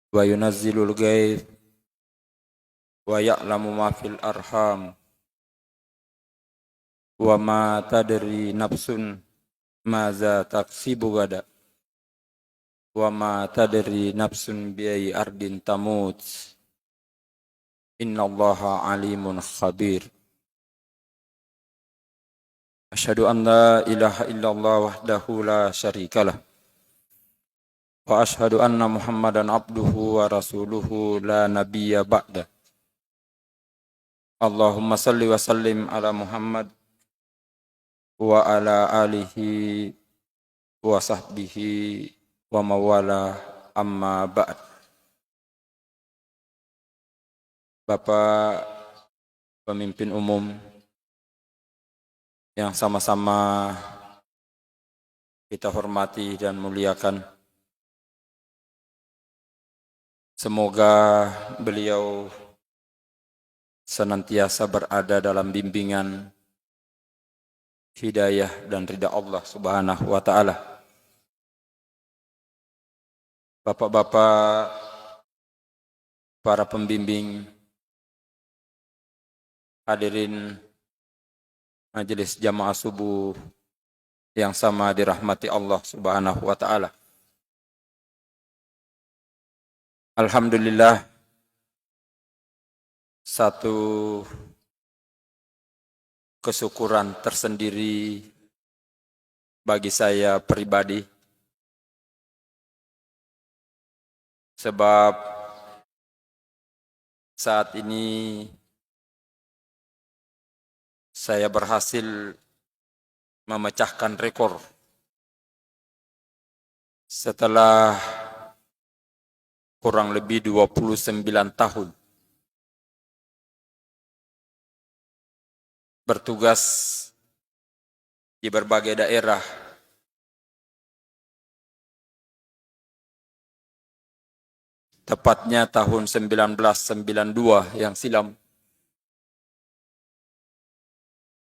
wa yunazzilul ghaith wa ya'lamu ma fil arham wa ma tadri nafsun maza taksibu gada wa ma tadri nafsun bi ayyi ardin tamut innallaha alimun khabir. Asyhadu an la ilaha illallah wahdahu la syarikalah wa asyhadu anna Muhammadan abduhu wa rasuluhu la nabiyya ba'da. Allahumma salli wa sallim ala Muhammad wa ala alihi wa sahbihi wa mawala amma ba'd. Bapak pemimpin umum yang sama-sama kita hormati dan muliakan, semoga beliau senantiasa berada dalam bimbingan hidayah dan ridha Allah Subhanahu wa taala. Bapak-bapak, para pembimbing, hadirin majelis jamaah subuh yang sama dirahmati Allah Subhanahu wa taala. Alhamdulillah, satu kesyukuran tersendiri bagi saya pribadi, sebab saat ini saya berhasil memecahkan rekor setelah kurang lebih 29 tahun bertugas di berbagai daerah tepatnya tahun 1992 yang silam.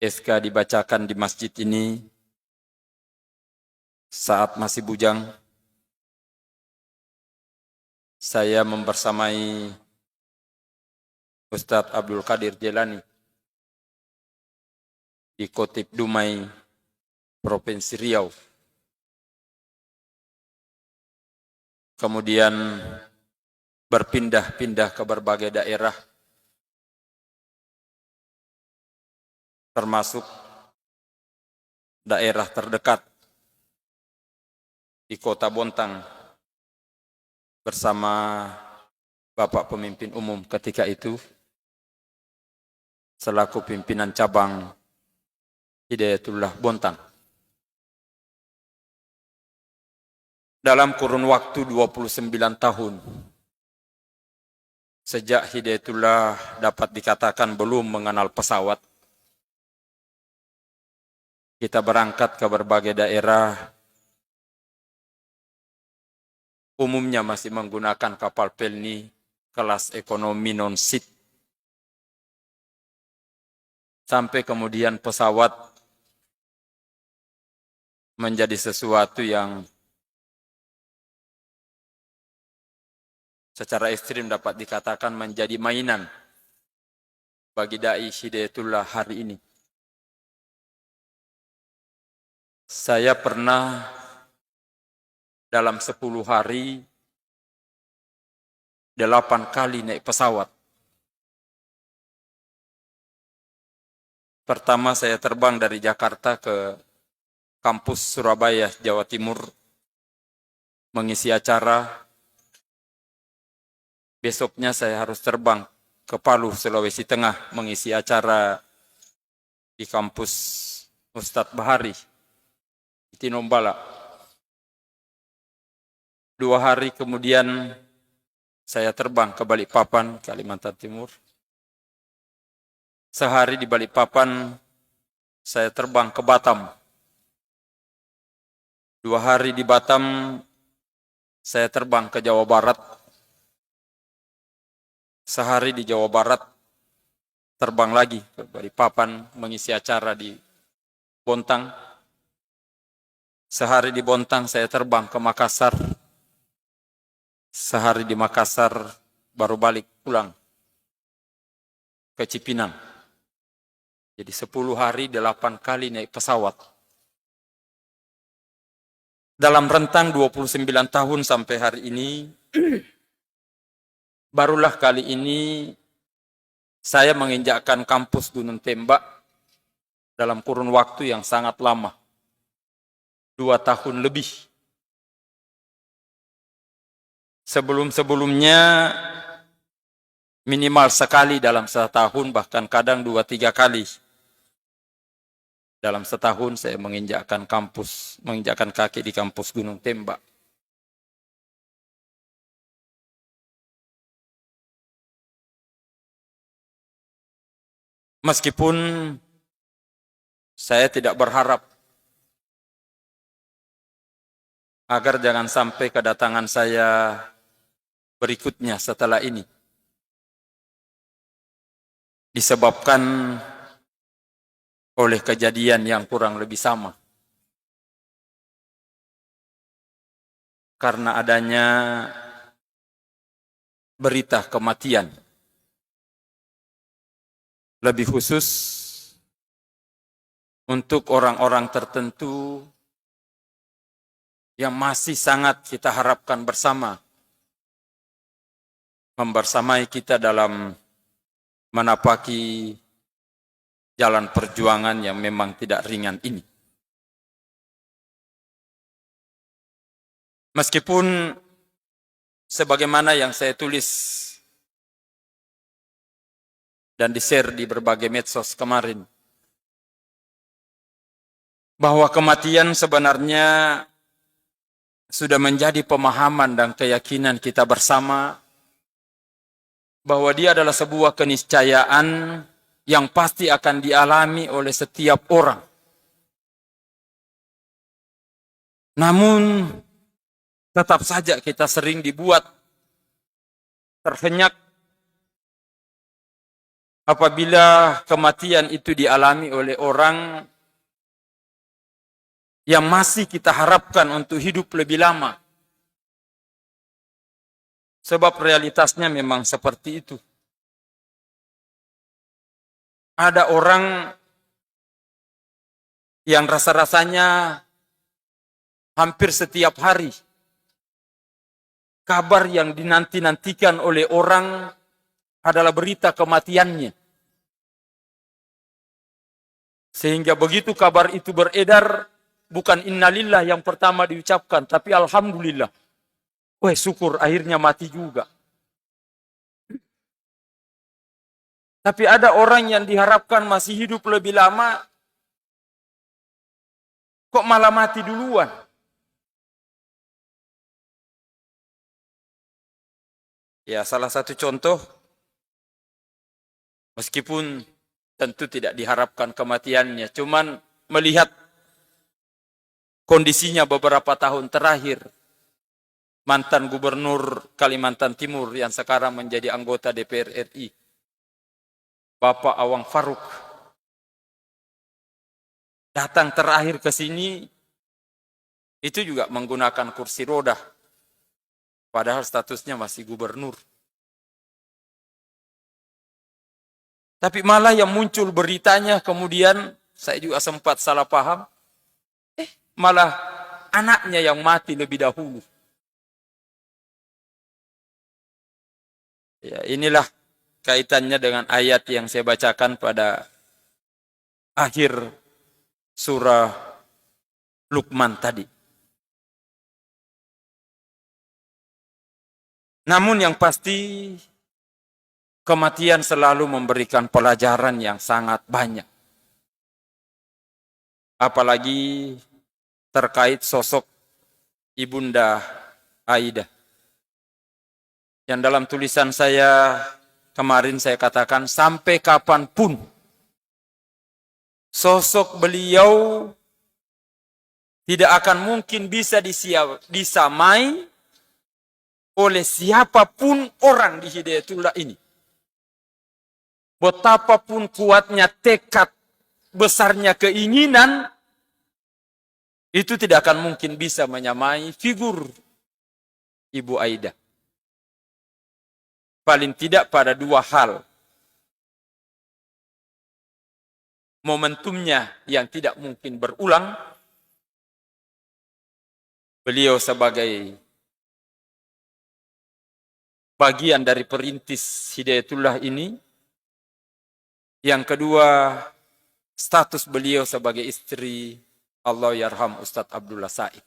SK dibacakan di masjid ini saat masih bujang. Saya membersamai Ustadz Abdul Qadir Jailani di Kotip Dumai, Provinsi Riau. Kemudian berpindah-pindah ke berbagai daerah, termasuk daerah terdekat di Kota Bontang bersama Bapak Pemimpin Umum ketika itu selaku pimpinan cabang Hidayatullah Bontang. Dalam kurun waktu 29 tahun sejak Hidayatullah dapat dikatakan belum mengenal pesawat, kita berangkat ke berbagai daerah, umumnya masih menggunakan kapal pelni kelas ekonomi non-seat. Sampai kemudian pesawat menjadi sesuatu yang secara ekstrim dapat dikatakan menjadi mainan bagi dai Hidayatullah hari ini. Saya pernah dalam 10 hari 8 kali naik pesawat. Pertama saya terbang dari Jakarta ke kampus Surabaya, Jawa Timur, mengisi acara. Besoknya saya harus terbang ke Palu, Sulawesi Tengah, mengisi acara di kampus Ustadz Bahari, Tinombala. 2 hari kemudian saya terbang ke Balikpapan, Kalimantan Timur. Sehari di Balikpapan saya terbang ke Batam. 2 hari di Batam saya terbang ke Jawa Barat. Sehari di Jawa Barat terbang lagi ke Balikpapan mengisi acara di Bontang. Sehari di Bontang saya terbang ke Makassar. sehari di Makassar, baru balik pulang ke Cipinang. Jadi 10 hari 8 kali naik pesawat. Dalam rentang 29 tahun sampai hari ini, barulah kali ini saya menginjakkan kampus Gunung Tembak dalam kurun waktu yang sangat lama. 2 tahun lebih. Sebelum-sebelumnya minimal sekali dalam setahun, bahkan kadang 2-3 kali. Dalam setahun saya menginjakkan kaki di kampus Gunung Tembak. Meskipun saya tidak berharap agar jangan sampai kedatangan saya berikutnya setelah ini disebabkan oleh kejadian yang kurang lebih sama. Karena adanya berita kematian. Lebih khusus untuk orang-orang tertentu yang masih sangat kita harapkan bersama, membersamai kita dalam menapaki jalan perjuangan yang memang tidak ringan ini. Meskipun sebagaimana yang saya tulis dan di-share di berbagai medsos kemarin, bahwa kematian sebenarnya sudah menjadi pemahaman dan keyakinan kita bersama bahwa dia adalah sebuah keniscayaan yang pasti akan dialami oleh setiap orang. Namun tetap saja kita sering dibuat terhenyak apabila kematian itu dialami oleh orang yang masih kita harapkan untuk hidup lebih lama. Sebab realitasnya memang seperti itu. Ada orang yang rasa-rasanya hampir setiap hari kabar yang dinanti-nantikan oleh orang adalah berita kematiannya. Sehingga begitu kabar itu beredar, bukan innalillah yang pertama diucapkan, tapi alhamdulillah. Wah, syukur akhirnya mati juga. Tapi ada orang yang diharapkan masih hidup lebih lama, kok malah mati duluan. Ya, salah satu contoh, meskipun tentu tidak diharapkan kematiannya, cuman melihat kondisinya beberapa tahun terakhir, mantan gubernur Kalimantan Timur yang sekarang menjadi anggota DPR RI, Bapak Awang Faruk, datang terakhir ke sini, itu juga menggunakan kursi roda, padahal statusnya masih gubernur. Tapi malah yang muncul beritanya kemudian, saya juga sempat salah paham, malah anaknya yang mati lebih dahulu. Ya, inilah kaitannya dengan ayat yang saya bacakan pada akhir surah Luqman tadi. Namun yang pasti, kematian selalu memberikan pelajaran yang sangat banyak. Apalagi terkait sosok Ibunda Aidah. Yang dalam tulisan saya kemarin saya katakan, sampai kapanpun sosok beliau tidak akan mungkin bisa disamai oleh siapapun orang di Hidayatullah ini. Betapapun kuatnya tekad, besarnya keinginan, itu tidak akan mungkin bisa menyamai figur Ibu Aidah. paling tidak pada dua hal. Momentumnya yang tidak mungkin berulang, beliau sebagai bagian dari perintis Hidayatullah ini. Yang kedua, status beliau sebagai istri Allahyarham Ustadz Abdullah Said.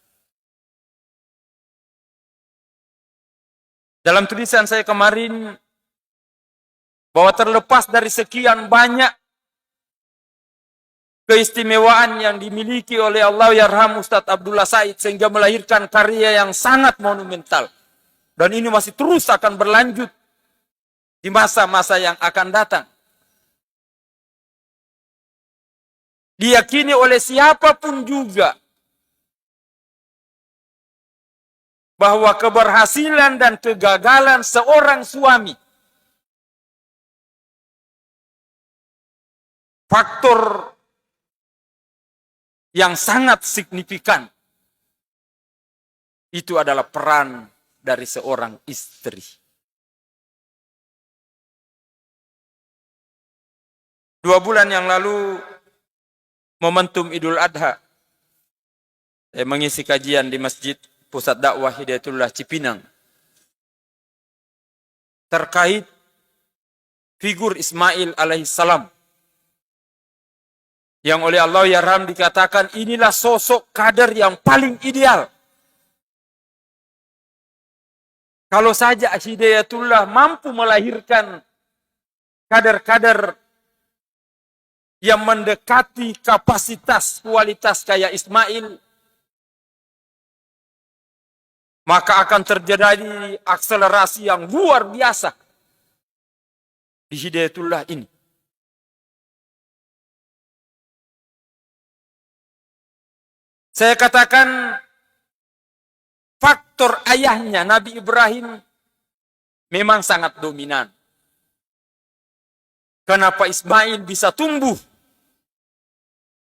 Dalam tulisan saya kemarin, bahwa terlepas dari sekian banyak keistimewaan yang dimiliki oleh Allahyarham Ustadz Abdullah Said sehingga melahirkan karya yang sangat monumental. Dan ini masih terus akan berlanjut di masa-masa yang akan datang. Diyakini oleh siapapun juga bahwa keberhasilan dan kegagalan seorang suami, faktor yang sangat signifikan, itu adalah peran dari seorang istri. Dua bulan yang lalu, momentum Idul Adha, saya mengisi kajian di Masjid Pusat Dakwah Hidayatullah Cipinang terkait figur Ismail alaihissalam yang oleh Allahyarham dikatakan inilah sosok kader yang paling ideal. Kalau saja Hidayatullah mampu melahirkan kader-kader yang mendekati kapasitas kualitas kayak Ismail, maka akan terjadi akselerasi yang luar biasa di Hidayatullah ini. Saya katakan faktor ayahnya Nabi Ibrahim memang sangat dominan. Kenapa Ismail bisa tumbuh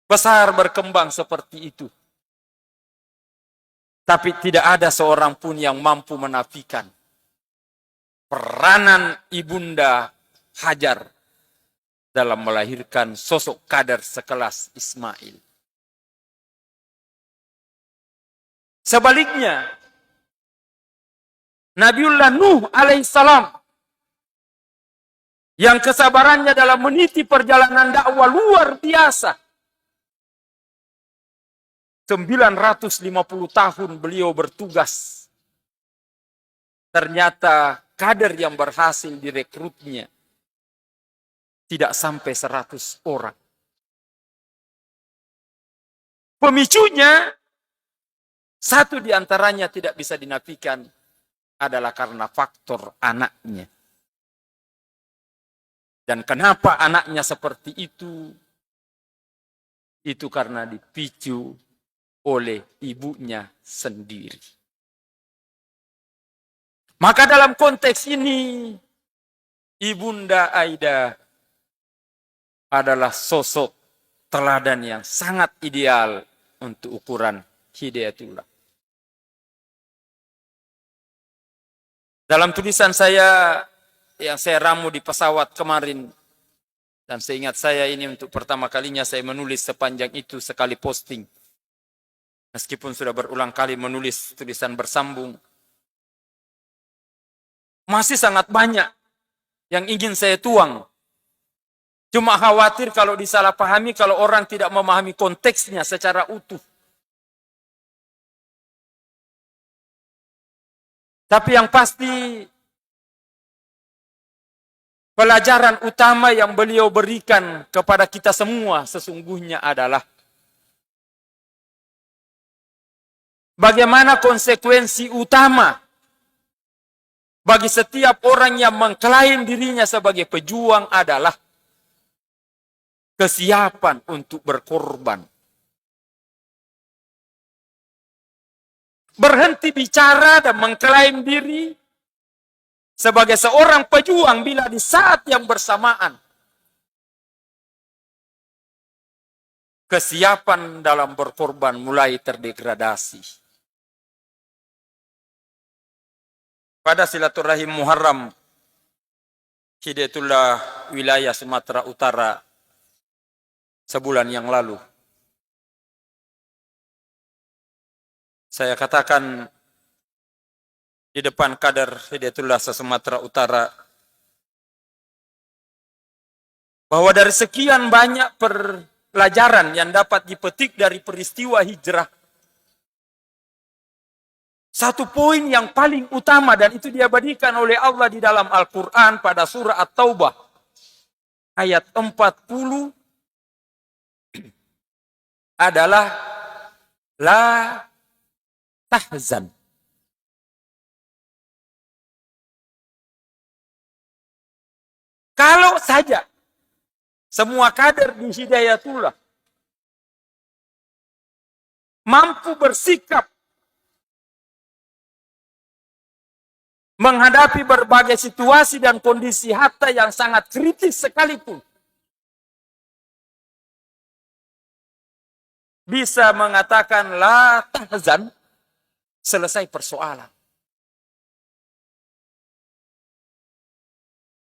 besar berkembang seperti itu? Tapi tidak ada seorang pun yang mampu menafikan peranan ibunda Hajar dalam melahirkan sosok kader sekelas Ismail. Sebaliknya, Nabiullah Nuh alaihissalam yang kesabarannya dalam meniti perjalanan dakwah luar biasa. 950 tahun beliau bertugas. Ternyata kader yang berhasil direkrutnya tidak sampai 100 orang. Pemicunya, satu di antaranya tidak bisa dinafikan adalah karena faktor anaknya. Dan kenapa anaknya seperti itu? Itu karena dipicu oleh ibunya sendiri. Maka dalam konteks ini, Ibunda Aida adalah sosok teladan yang sangat ideal untuk ukuran Hidayatullah. Dalam tulisan saya yang saya ramu di pesawat kemarin, dan seingat saya ini untuk pertama kalinya saya menulis sepanjang itu sekali posting. Meskipun sudah berulang kali menulis tulisan bersambung, masih sangat banyak yang ingin saya tuang. Cuma khawatir kalau disalahpahami, kalau orang tidak memahami konteksnya secara utuh. Tapi yang pasti, pelajaran utama yang beliau berikan kepada kita semua sesungguhnya adalah bagaimana konsekuensi utama bagi setiap orang yang mengklaim dirinya sebagai pejuang adalah kesiapan untuk berkorban. Berhenti bicara dan mengklaim diri sebagai seorang pejuang bila di saat yang bersamaan kesiapan dalam berkorban mulai terdegradasi. Pada silaturahim Muharram Hidayatullah wilayah Sumatera Utara sebulan yang lalu. Saya katakan di depan kader Hidayatullah se-Sumatera Utara bahwa dari sekian banyak pelajaran yang dapat dipetik dari peristiwa hijrah, satu poin yang paling utama dan itu diabadikan oleh Allah di dalam Al-Quran pada surah At-Taubah ayat 40 adalah la tahzan. Kalau saja semua kader di Hidayatullah mampu bersikap menghadapi berbagai situasi dan kondisi hatta yang sangat kritis sekalipun, bisa mengatakan la tahzan, selesai persoalan.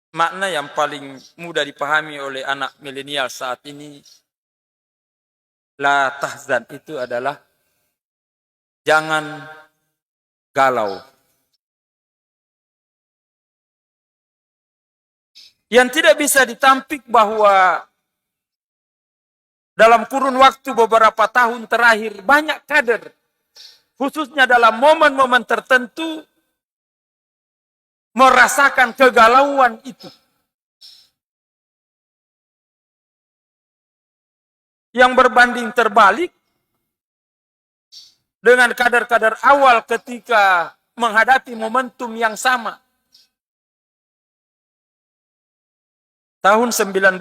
Makna yang paling mudah dipahami oleh anak milenial saat ini, la tahzan itu adalah jangan galau. Yang tidak bisa ditampik bahwa dalam kurun waktu beberapa tahun terakhir banyak kader, khususnya dalam momen-momen tertentu, merasakan kegalauan itu. Yang berbanding terbalik dengan kader-kader awal ketika menghadapi momentum yang sama. Tahun 92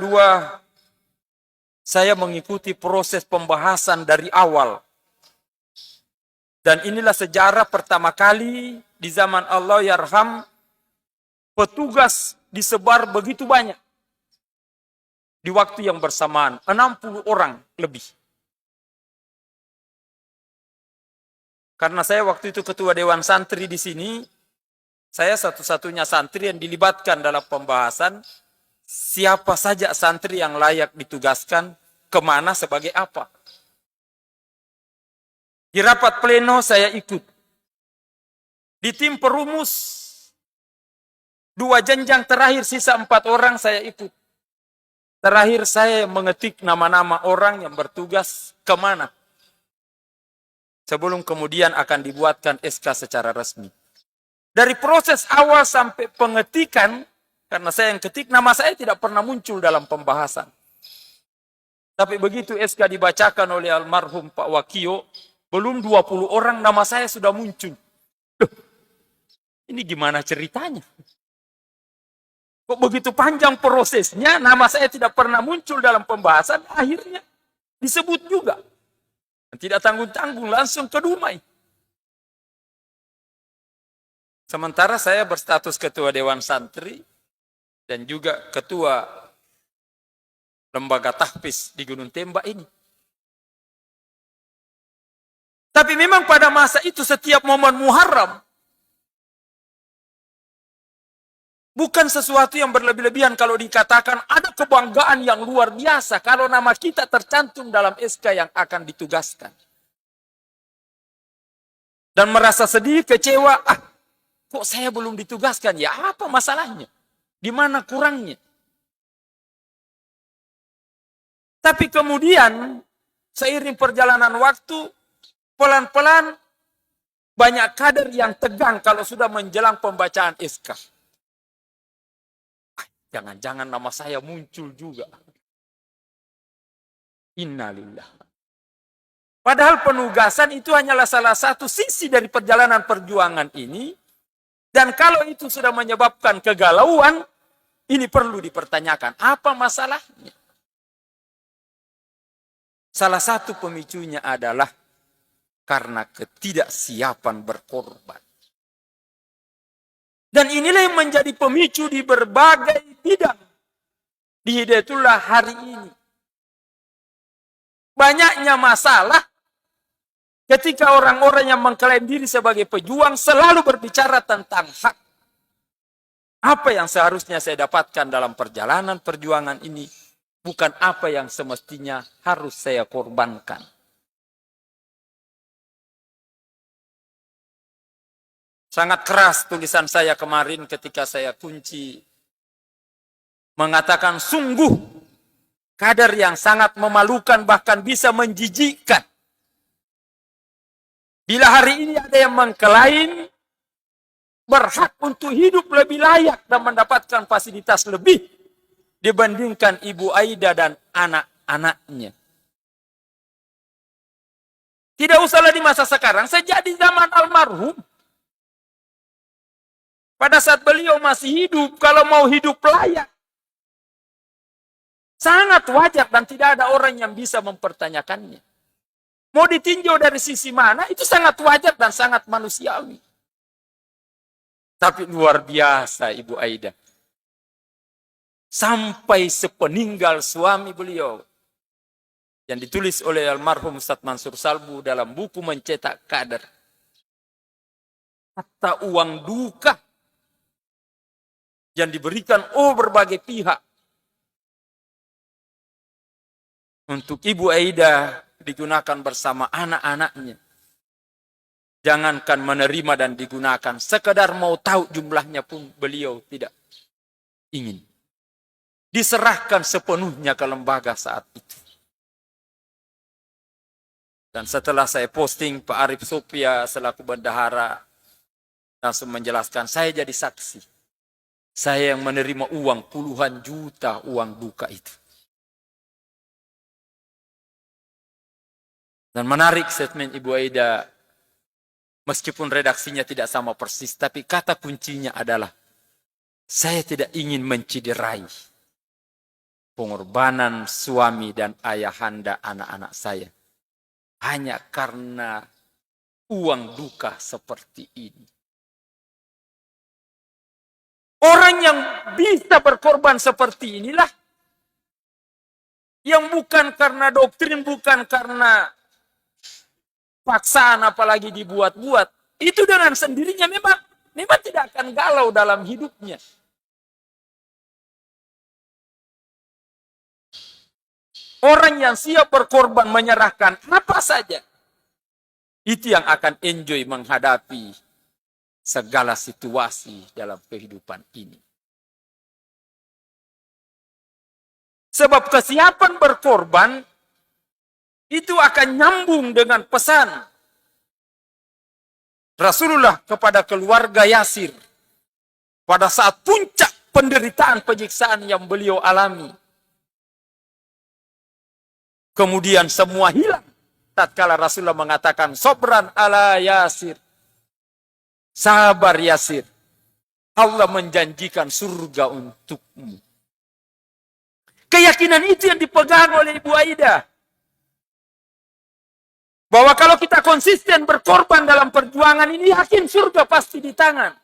saya mengikuti proses pembahasan dari awal. Dan inilah sejarah pertama kali di zaman Allah yarham petugas disebar begitu banyak. Di waktu yang bersamaan, 60 orang lebih. Karena saya waktu itu ketua Dewan Santri di sini, saya satu-satunya santri yang dilibatkan dalam pembahasan siapa saja santri yang layak ditugaskan, kemana, sebagai apa. Di rapat pleno saya ikut. Di tim perumus, 2 jenjang terakhir sisa 4 orang saya ikut. Terakhir saya mengetik nama-nama orang yang bertugas kemana. Sebelum kemudian akan dibuatkan SK secara resmi. Dari proses awal sampai pengetikan, karena saya yang ketik, nama saya tidak pernah muncul dalam pembahasan. Tapi begitu SK dibacakan oleh almarhum Pak Wakio, belum 20 orang nama saya sudah muncul. Duh, ini gimana ceritanya? Kok begitu panjang prosesnya, nama saya tidak pernah muncul dalam pembahasan, akhirnya disebut juga. Tidak tanggung-tanggung, langsung ke Dumai. Sementara saya berstatus ketua Dewan Santri, dan juga ketua lembaga tahfiz di Gunung Tembak ini. Tapi memang pada masa itu setiap momen Muharram bukan sesuatu yang berlebih-lebihan kalau dikatakan ada kebanggaan yang luar biasa kalau nama kita tercantum dalam SK yang akan ditugaskan. Dan merasa sedih, kecewa, kok saya belum ditugaskan? Ya apa masalahnya? Di mana kurangnya? Tapi kemudian, seiring perjalanan waktu, pelan-pelan banyak kader yang tegang kalau sudah menjelang pembacaan SK. Jangan-jangan nama saya muncul juga. Innalillah. Padahal penugasan itu hanyalah salah satu sisi dari perjalanan perjuangan ini. Dan kalau itu sudah menyebabkan kegalauan, ini perlu dipertanyakan. Apa masalahnya? Salah satu pemicunya adalah karena ketidaksiapan berkorban. Dan inilah yang menjadi pemicu di berbagai bidang di Hidayatullah hari ini. Banyaknya masalah ketika orang-orang yang mengklaim diri sebagai pejuang selalu berbicara tentang hak. Apa yang seharusnya saya dapatkan dalam perjalanan perjuangan ini, bukan apa yang semestinya harus saya korbankan. Sangat keras tulisan saya kemarin ketika saya kunci. Mengatakan sungguh kader yang sangat memalukan, bahkan bisa menjijikkan. Bila hari ini ada yang mengklaim berhak untuk hidup lebih layak dan mendapatkan fasilitas lebih dibandingkan Ibu Aida dan anak-anaknya. Tidak usahlah di masa sekarang, sejak di zaman almarhum. Pada saat beliau masih hidup, kalau mau hidup layak, sangat wajar dan tidak ada orang yang bisa mempertanyakannya. Mau ditinjau dari sisi mana, itu sangat wajar dan sangat manusiawi. Tapi luar biasa Ibu Aida. Sampai sepeninggal suami beliau, yang ditulis oleh almarhum Ustadz Mansur Salbu dalam buku Mencetak Kader. Hatta uang duka yang diberikan berbagai pihak untuk Ibu Aida digunakan bersama anak-anaknya. Jangankan menerima dan digunakan, sekedar mau tahu jumlahnya pun beliau tidak ingin. Diserahkan sepenuhnya ke lembaga saat itu. Dan setelah saya posting, Pak Arif Sopia selaku bendahara langsung menjelaskan, saya jadi saksi. Saya yang menerima uang puluhan juta uang duka itu. Dan menarik statement Ibu Aida, meskipun redaksinya tidak sama persis, tapi kata kuncinya adalah, saya tidak ingin menciderai pengorbanan suami dan ayahanda anak-anak saya. Hanya karena uang duka seperti ini. Orang yang bisa berkorban seperti inilah, yang bukan karena doktrin, bukan karena paksaan apalagi dibuat-buat, itu dengan sendirinya memang tidak akan galau dalam hidupnya. Orang yang siap berkorban menyerahkan apa saja, itu yang akan enjoy menghadapi segala situasi dalam kehidupan ini. Sebab kesiapan berkorban itu akan nyambung dengan pesan Rasulullah kepada keluarga Yasir pada saat puncak penderitaan penyiksaan yang beliau alami. Kemudian semua hilang tatkala Rasulullah mengatakan, "Sobran ala Yasir." Sabar Yasir. Allah menjanjikan surga untukmu. Keyakinan itu yang dipegang oleh Ibu Aida. Bahwa kalau kita konsisten berkorban dalam perjuangan ini, yakin surga pasti di tangan.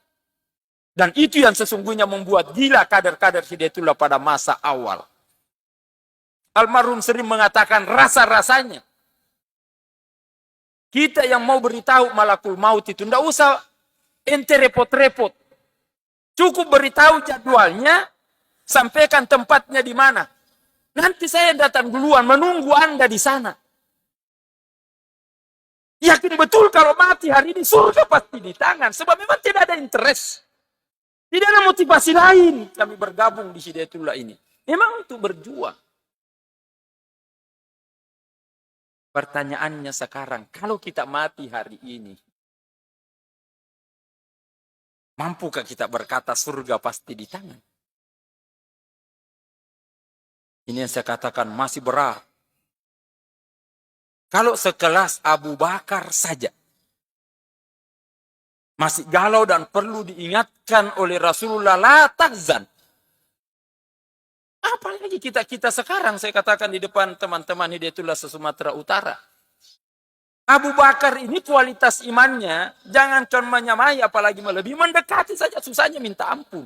Dan itu yang sesungguhnya membuat gila kader-kader Hidayatullah pada masa awal. Almarhum sering mengatakan rasa-rasanya. Kita yang mau beritahu malakul maut itu, tidak usah ente repot-repot. Cukup beritahu jadwalnya, sampaikan tempatnya di mana. Nanti saya datang duluan, menunggu Anda di sana. Yakin betul kalau mati hari ini surga pasti di tangan. Sebab memang tidak ada interest. Tidak ada motivasi lain kami bergabung di Hidayatullah ini. Memang untuk berjuang. Pertanyaannya sekarang, kalau kita mati hari ini, mampukah kita berkata surga pasti di tangan? Ini yang saya katakan masih berat. Kalau sekelas Abu Bakar saja masih galau dan perlu diingatkan oleh Rasulullah, la tahzan. Apalagi kita sekarang, saya katakan di depan teman-teman Hidayatullah se-Sumatera Utara. Abu Bakar ini kualitas imannya, jangankan menyamai apalagi melebihi, mendekati saja susahnya minta ampun.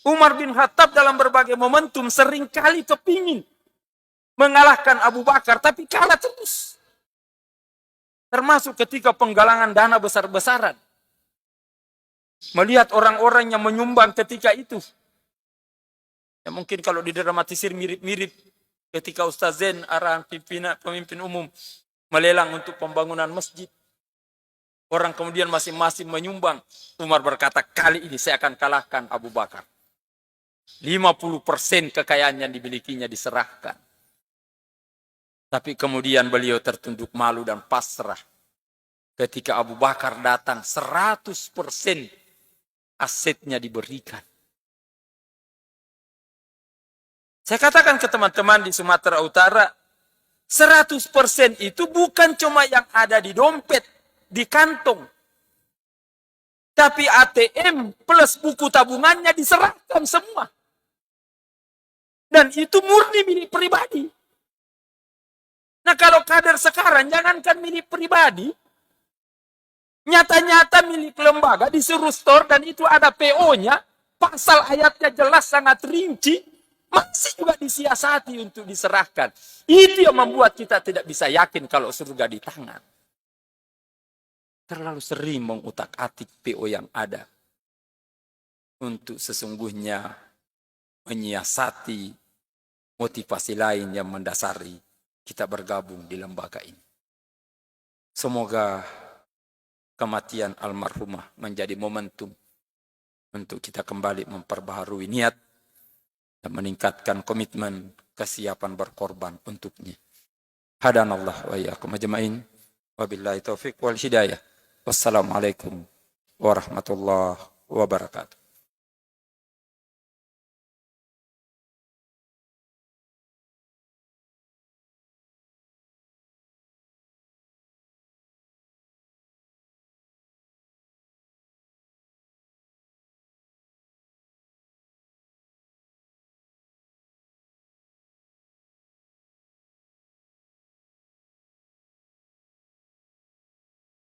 Umar bin Khattab dalam berbagai momentum seringkali kepingin mengalahkan Abu Bakar, tapi kalah terus. Termasuk ketika penggalangan dana besar-besaran. Melihat orang-orang yang menyumbang ketika itu. Ya mungkin kalau didramatisir mirip-mirip ketika Ustaz Zain arahan pemimpin umum melelang untuk pembangunan masjid. Orang kemudian masing-masing menyumbang. Umar berkata, kali ini saya akan kalahkan Abu Bakar. 50% kekayaan yang dimilikinya diserahkan. Tapi kemudian beliau tertunduk malu dan pasrah. Ketika Abu Bakar datang, 100% asetnya diberikan. Saya katakan ke teman-teman di Sumatera Utara, 100% itu bukan cuma yang ada di dompet, di kantong. Tapi ATM plus buku tabungannya diserahkan semua. Dan itu murni milik pribadi. Nah kalau kader sekarang, jangankan milik pribadi, nyata-nyata milik lembaga disuruh store dan itu ada PO-nya, pasal ayatnya jelas sangat rinci, masih juga disiasati untuk diserahkan. Itu yang membuat kita tidak bisa yakin kalau surga di tangan. Terlalu sering mengutak-atik PO yang ada untuk sesungguhnya menyiasati motivasi lain yang mendasari kita bergabung di lembaga ini. Semoga kematian almarhumah menjadi momentum untuk kita kembali memperbaharui niat dan meningkatkan komitmen kesiapan berkorban untuknya. Hadanallah wa iyyakum ajmain. Wabillahi taufiq wal hidayah. Wassalamualaikum warahmatullahi wabarakatuh.